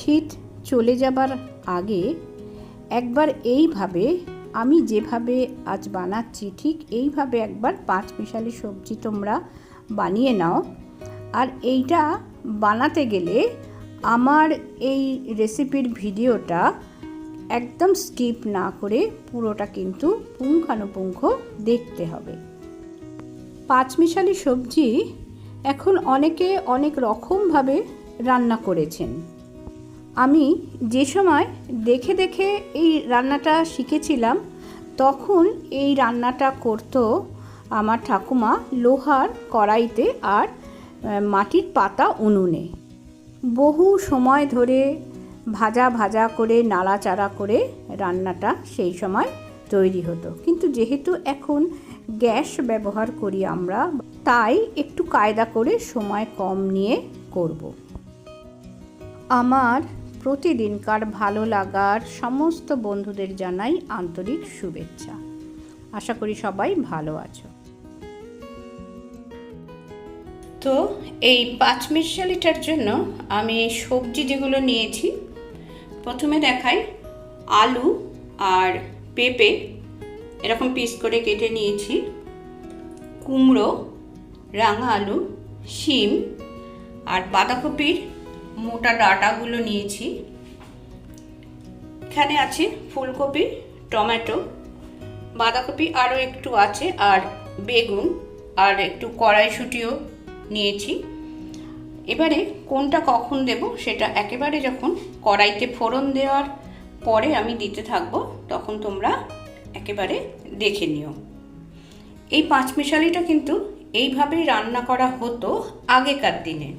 শীত চলে যাবার আগে একবার এইভাবে আমি যেভাবে আজ বানাচ্ছি ঠিক এইভাবে একবার পাঁচমিশালি সবজি তোমরা বানিয়ে নাও। আর এইটা বানাতে গেলে আমার এই রেসিপির ভিডিওটা একদম স্কিপ না করে পুরোটা কিন্তু পুঙ্খানুপুঙ্খ দেখতে হবে। পাঁচমিশালি সবজি এখন অনেকে অনেক রকমভাবে রান্না করেছেন। আমি যে সময় দেখে দেখে এই রান্নাটা শিখেছিলাম তখন এই রান্নাটা করতো আমার ঠাকুমা লোহার কড়াইতে আর মাটির পাতা উনুনে। বহু সময় ধরে ভাজা ভাজা করে নাড়াচাড়া করে রান্নাটা সেই সময় তৈরি হতো। কিন্তু যেহেতু এখন গ্যাস ব্যবহার করি আমরা, তাই একটু কায়দা করে সময় কম নিয়ে করব। আমার প্রতিদিনকার ভালো লাগার সমস্ত বন্ধুদের জানাই আন্তরিক শুভেচ্ছা। আশা করি সবাই ভালো আছো। তো এই পাঁচমিশালিটার জন্য আমি সবজি যেগুলো নিয়েছি প্রথমে দেখাই। আলু আর পেঁপে এরকম পিস করে কেটে নিয়েছি, কুমড়ো, রাঙা আলু, শিম আর বাঁধাকপির মোটা ডাঁটাগুলো নিয়েছি। এখানে আছে ফুলকপি, টমেটো, বাঁধাকপি আরও একটু আছে, আর বেগুন আর একটু কড়াইশুঁটিও নিয়েছি। এবারে কোনটা কখন দেব সেটা একেবারে যখন কড়াইতে ফোড়ন দেওয়ার পরে আমি দিতে থাকবো তখন তোমরা একেবারে দেখে নিও। এই পাঁচমিশালিটা কিন্তু এইভাবেই রান্না করা হতো আগেকার দিনে।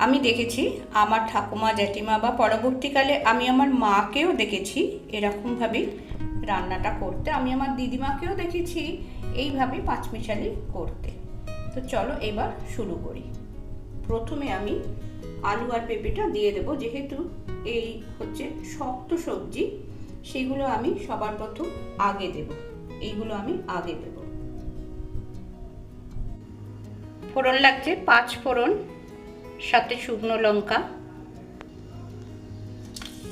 আমি দেখেছি আমার ঠাকুমা, জেঠিমা বা পরবর্তীকালে আমি আমার মাকেও দেখেছি এরকমভাবেই রান্নাটা করতে। আমি আমার দিদিমাকেও দেখেছি এইভাবে পাঁচমিশালি করতে। তো চলো এবার শুরু করি। প্রথমে আমি আলু আর পেঁপেটা দিয়ে দেবো, যেহেতু এই হচ্ছে শক্ত সবজি সেগুলো আমি সবার প্রথম আগে দেব। এইগুলো আমি আগে দেব। ফোড়ন লাগছে 5 ফোড়ন, সাথে শুকনো লঙ্কা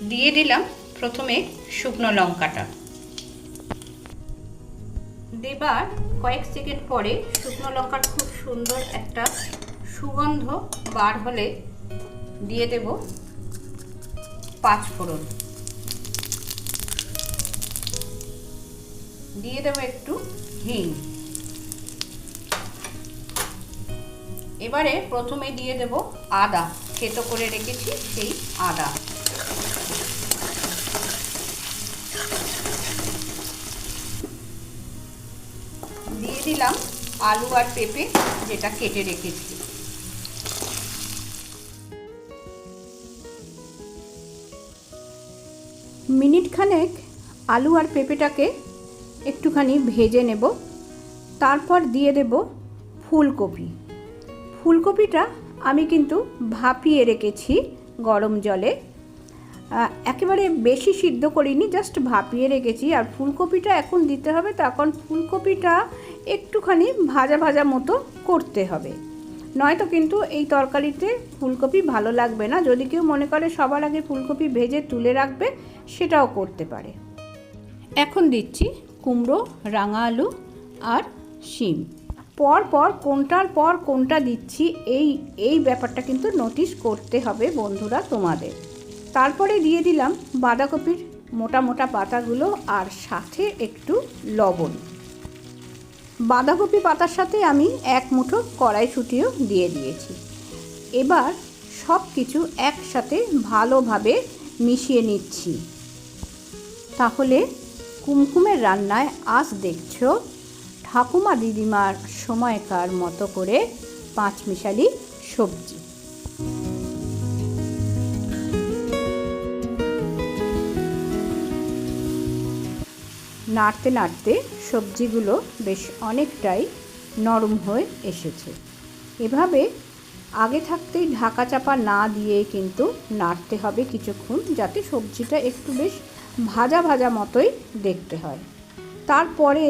দিয়ে দিলাম। প্রথমে শুকনো লঙ্কাটা দেবার কয়েক সেকেন্ড পরে শুকনো লঙ্কার খুব সুন্দর একটা সুগন্ধ বার হলে দিয়ে দেব 5 ফোড়ন, দিয়ে দেব একটু হিং। এবারে প্রথমে দিয়ে দেব আদা, থেতো করে রেখেছি সেই আদা। দিয়ে দিলাম আলু আর পেঁপে যেটা কেটে রেখেছি। মিনিট খানেক আলু আর পেঁপেটাকে একটুখানি ভেজে নেব। তারপর দিয়ে দেব ফুলকপি। ফুলকপিটা আমি কিন্তু ভাপিয়ে রেখেছি গরম জলে, একেবারে বেশি সিদ্ধ করিনি, জাস্ট ভাপিয়ে রেখেছি। আর ফুলকপিটা এখন দিতে হবে, তখন ফুলকপিটা একটুখানি ভাজা ভাজা মতো করতে হবে, নয়তো কিন্তু এই তরকারিতে ফুলকপি ভালো লাগবে না। যদি কেউ মনে করে সবার আগে ফুলকপি ভেজে তুলে রাখবে সেটাও করতে পারে। এখন দিচ্ছি কুমড়ো, রাঙা আলু আর শিম। পর কোনটার পর কোনটা দিচ্ছি এই ব্যাপারটা কিন্তু নোটিস করতে হবে বন্ধুরা তোমাদের। তারপরে দিয়ে দিলাম বাঁধাকপির মোটা মোটা পাতাগুলো আর সাথে একটু লবণ। বাঁধাকপি পাতার সাথে আমি 1 মুঠো কড়াইশুঁটিও দিয়ে দিয়েছি। এবার সব কিছু একসাথে ভালোভাবে মিশিয়ে নিচ্ছি। তাহলে কুমকুমের রান্নায় আজ দেখছো ঠাকুমা দিদিমার সময়কার মতো করে পাঁচমিশালি সবজি। নাড়তে নাড়তে সবজিগুলো বেশ অনেকটাই নরম হয়ে এসেছে। এভাবে আগে থাকতেই ঢাকা চাপা না দিয়ে কিন্তু নাড়তে হবে কিছুক্ষণ, যাতে সবজিটা একটু বেশ ভাজা ভাজা মতোই দেখতে হয়। তারপরে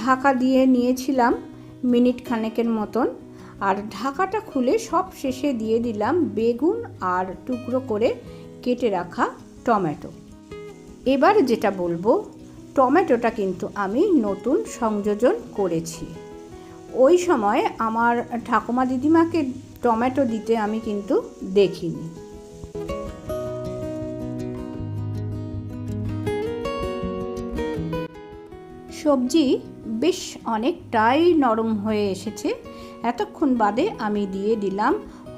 ঢাকা দিয়ে নিয়েছিলাম মিনিট খানেকের মতন, আর ঢাকাটা খুলে সব শেষে দিয়ে দিলাম বেগুন আর টুকরো করে কেটে রাখা টমেটো। এবার যেটা বলবো, টমেটোটা কিন্তু আমি নতুন সংযোজন করেছি। ওই সময় আমার ঠাকুমা দিদিমাকে টমেটো দিতে আমি কিন্তু দেখিনি। সবজি বেশ অনেকটাই নরম হয়ে এসেছে। এতক্ষণ বাদে আমি দিয়ে দিলাম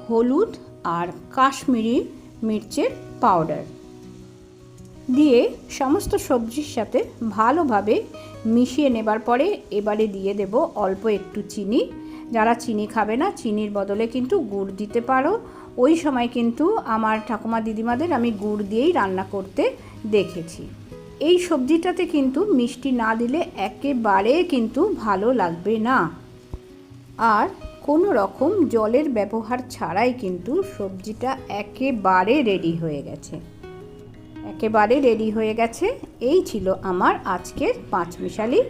হলুদ আর কাশ্মীরি মির্চের পাউডার। দিয়ে সমস্ত সবজির সাথে ভালোভাবে মিশিয়ে নেবার পরে এবারে দিয়ে দেব অল্প একটু চিনি। যারা চিনি খাবে না, চিনির বদলে কিন্তু গুড় দিতে পারো। ওই সময় কিন্তু আমার ঠাকুমা দিদিমাদের আমি গুড় দিয়েই রান্না করতে দেখেছি। এই সবজিটাতে কিন্তু মিষ্টি না দিলে একেবারে কিন্তু ভালো লাগবে না। আর কোনো রকম জলের ব্যবহার ছাড়াই কিন্তু সবজিটা একেবারে রেডি হয়ে গেছে। এই ছিল আমার আজকের পাঁচমিশালি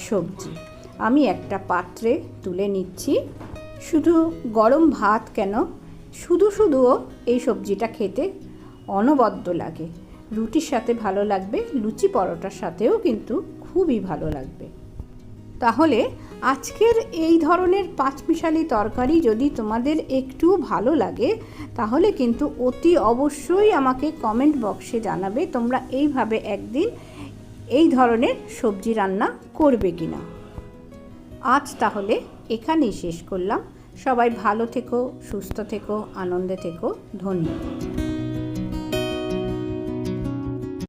সবজি। আমি একটা পাত্রে তুলে নিচ্ছি। শুধু গরম ভাত কেন, শুধুও এই সবজিটা খেতে অনবদ্য লাগে। রুটির সাথে ভালো লাগবে, লুচি পরোটার সাথেও কিন্তু খুবই ভালো লাগবে। তাহলে আজকের এই ধরনের পাঁচমিশালি তরকারি যদি তোমাদের একটু ভালো লাগে, তাহলে কিন্তু অতি অবশ্যই আমাকে কমেন্ট বক্সে জানাবে তোমরা এইভাবে একদিন এই ধরনের সবজি রান্না করবে কিনা। আজ তাহলে এখানেই শেষ করলাম। সবাই ভালো থেকো, সুস্থ থেকো, আনন্দে থেকো। ধন্যবাদ।